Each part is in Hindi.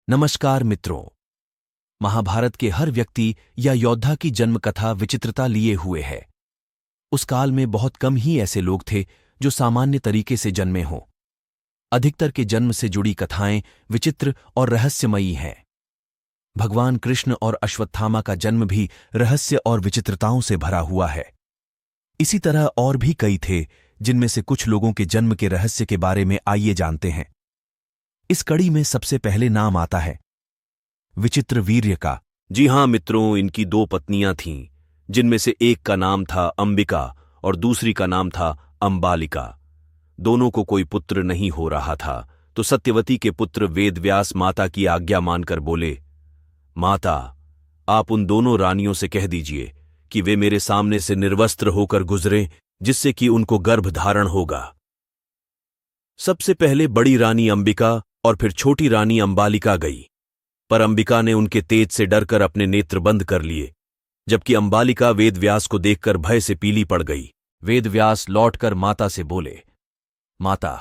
नमस्कार मित्रों। महाभारत के हर व्यक्ति या योद्धा की जन्म कथा विचित्रता लिए हुए है। उस काल में बहुत कम ही ऐसे लोग थे जो सामान्य तरीके से जन्मे हों। अधिकतर के जन्म से जुड़ी कथाएं विचित्र और रहस्यमयी हैं। भगवान कृष्ण और अश्वत्थामा का जन्म भी रहस्य और विचित्रताओं से भरा हुआ है। इसी तरह और भी कई थे जिनमें से कुछ लोगों के जन्म के रहस्य के बारे में आइए जानते हैं। इस कड़ी में सबसे पहले नाम आता है विचित्र वीर्य का। जी हां मित्रों, इनकी दो पत्नियां थीं, जिनमें से एक का नाम था अंबिका और दूसरी का नाम था अंबालिका। दोनों को कोई पुत्र नहीं हो रहा था, तो सत्यवती के पुत्र वेदव्यास माता की आज्ञा मानकर बोले, माता, आप उन दोनों रानियों से कह दीजिए कि वे मेरे सामने से निर्वस्त्र होकर गुजरें, जिससे कि उनको गर्भ धारण होगा। सबसे पहले बड़ी रानी अंबिका और फिर छोटी रानी अंबालिका गई, पर अंबिका ने उनके तेज से डरकर अपने नेत्र बंद कर लिए, जबकि अंबालिका वेदव्यास को देखकर भय से पीली पड़ गई। वेदव्यास लौटकर माता से बोले, माता,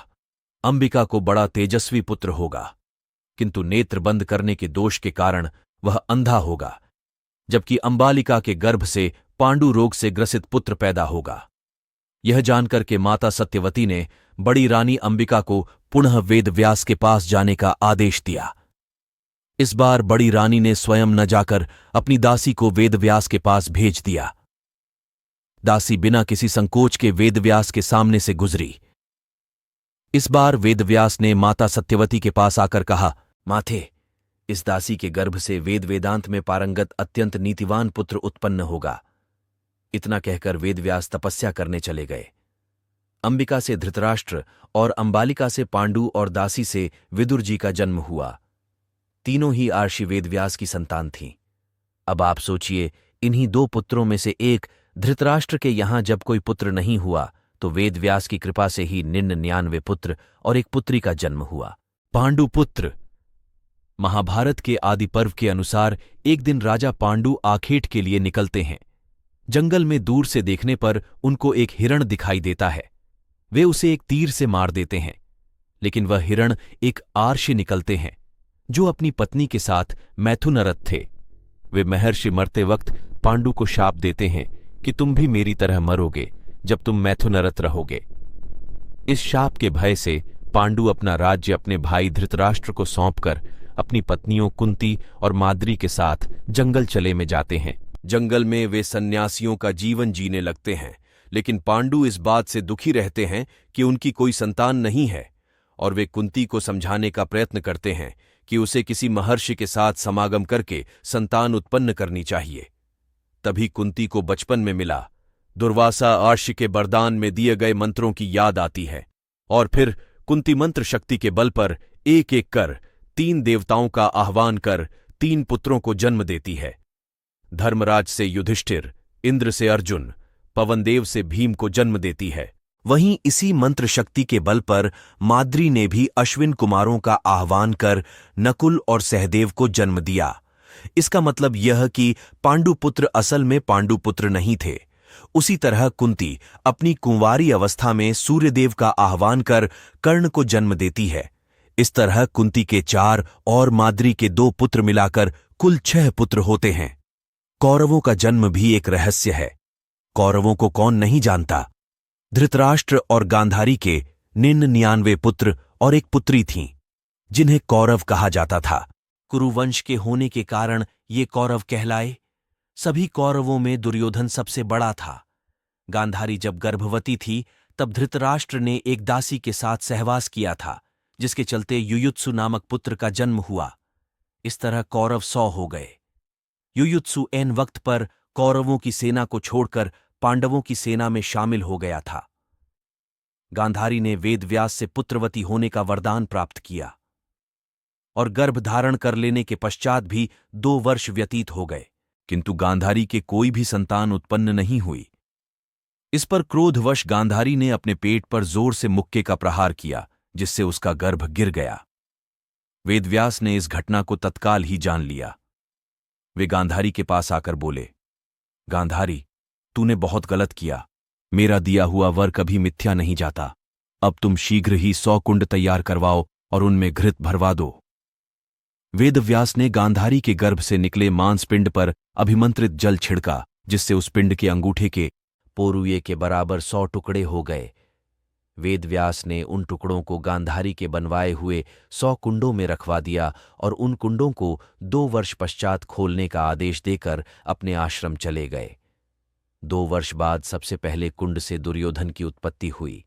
अंबिका को बड़ा तेजस्वी पुत्र होगा, किंतु नेत्र बंद करने के दोष के कारण वह अंधा होगा, जबकि अंबालिका के गर्भ से पांडु रोग से ग्रसित पुत्र पैदा होगा। यह जानकर के माता सत्यवती ने बड़ी रानी अंबिका को पुनः वेदव्यास के पास जाने का आदेश दिया। इस बार बड़ी रानी ने स्वयं न जाकर अपनी दासी को वेदव्यास के पास भेज दिया। दासी बिना किसी संकोच के वेदव्यास के सामने से गुजरी। इस बार वेदव्यास ने माता सत्यवती के पास आकर कहा, माथे, इस दासी के गर्भ से वेद वेदांत में पारंगत अत्यंत नीतिवान पुत्र उत्पन्न होगा। इतना कहकर वेदव्यास तपस्या करने चले गए। अंबिका से धृतराष्ट्र और अंबालिका से पांडु और दासी से विदुर जी का जन्म हुआ। तीनों ही आर्षि वेदव्यास की संतान थीं। अब आप सोचिए, इन्हीं दो पुत्रों में से एक धृतराष्ट्र के यहां जब कोई पुत्र नहीं हुआ, तो वेदव्यास की कृपा से ही 99 पुत्र और एक पुत्री का जन्म हुआ। पांडु पुत्र। महाभारत के आदि पर्व के अनुसार एक दिन राजा पांडु आखेट के लिए निकलते हैं। जंगल में दूर से देखने पर उनको एक हिरण दिखाई देता है। वे उसे एक तीर से मार देते हैं, लेकिन वह हिरण एक आर्षि निकलते हैं जो अपनी पत्नी के साथ मैथुनरत थे। वे महर्षि मरते वक्त पांडु को शाप देते हैं कि तुम भी मेरी तरह मरोगे जब तुम मैथुनरत रहोगे। इस शाप के भय से पांडु अपना राज्य अपने भाई धृतराष्ट्र को सौंपकर अपनी पत्नियों कुंती और माद्री के साथ जंगल चले में जाते हैं। जंगल में वे सन्यासियों का जीवन जीने लगते हैं, लेकिन पांडु इस बात से दुखी रहते हैं कि उनकी कोई संतान नहीं है, और वे कुंती को समझाने का प्रयत्न करते हैं कि उसे किसी महर्षि के साथ समागम करके संतान उत्पन्न करनी चाहिए। तभी कुंती को बचपन में मिला दुर्वासा आर्षि के वरदान में दिए गए मंत्रों की याद आती है, और फिर कुंती मंत्र शक्ति के बल पर एक एक कर 3 देवताओं का आह्वान कर 3 पुत्रों को जन्म देती है। धर्मराज से युधिष्ठिर, इंद्र से अर्जुन, पवनदेव से भीम को जन्म देती है। वहीं इसी मंत्र शक्ति के बल पर माद्री ने भी अश्विन कुमारों का आह्वान कर नकुल और सहदेव को जन्म दिया। इसका मतलब यह कि पांडुपुत्र असल में पांडुपुत्र नहीं थे। उसी तरह कुंती अपनी कुंवारी अवस्था में सूर्यदेव का आह्वान कर कर्ण को जन्म देती है। इस तरह कुंती के 4 और माद्री के 2 पुत्र मिलाकर कुल 6 पुत्र होते हैं। कौरवों का जन्म भी एक रहस्य है। कौरवों को कौन नहीं जानता। धृतराष्ट्र और गांधारी के 99 पुत्र और एक पुत्री थीं, जिन्हें कौरव कहा जाता था। कुरुवंश के होने के कारण ये कौरव कहलाए। सभी कौरवों में दुर्योधन सबसे बड़ा था। गांधारी जब गर्भवती थी तब धृतराष्ट्र ने एक दासी के साथ सहवास किया था, जिसके चलते युयुत्सु नामक पुत्र का जन्म हुआ। इस तरह कौरव 100 हो गए। युयुत्सु ऐन वक्त पर कौरवों की सेना को छोड़कर पांडवों की सेना में शामिल हो गया था। गांधारी ने वेदव्यास से पुत्रवती होने का वरदान प्राप्त किया, और गर्भ धारण कर लेने के पश्चात भी 2 वर्ष व्यतीत हो गए, किंतु गांधारी के कोई भी संतान उत्पन्न नहीं हुई। इस पर क्रोधवश गांधारी ने अपने पेट पर जोर से मुक्के का प्रहार किया, जिससे उसका गर्भ गिर गया। वेदव्यास ने इस घटना को तत्काल ही जान लिया। वे गांधारी के पास आकर बोले, गांधारी, तूने बहुत गलत किया। मेरा दिया हुआ वर कभी मिथ्या नहीं जाता। अब तुम शीघ्र ही 100 कुंड तैयार करवाओ और उनमें घृत भरवा दो। वेदव्यास ने गांधारी के गर्भ से निकले मांसपिंड पर अभिमंत्रित जल छिड़का, जिससे उस पिंड के अंगूठे के पोरुए के बराबर 100 टुकड़े हो गए। वेदव्यास ने उन टुकड़ों को गांधारी के बनवाए हुए 100 कुंडों में रखवा दिया और उन कुंडों को 2 वर्ष पश्चात खोलने का आदेश देकर अपने आश्रम चले गए। 2 वर्ष बाद सबसे पहले कुंड से दुर्योधन की उत्पत्ति हुई।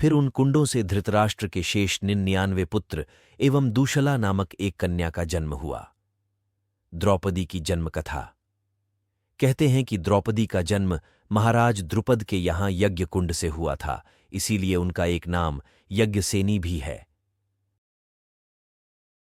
फिर उन कुंडों से धृतराष्ट्र के शेष 99 पुत्र एवं दूशला नामक एक कन्या का जन्म हुआ। द्रौपदी की जन्म कथा। कहते हैं कि द्रौपदी का जन्म महाराज द्रुपद के यहाँ यज्ञ कुंड से हुआ था, इसीलिए उनका एक नाम यज्ञसेनी भी है।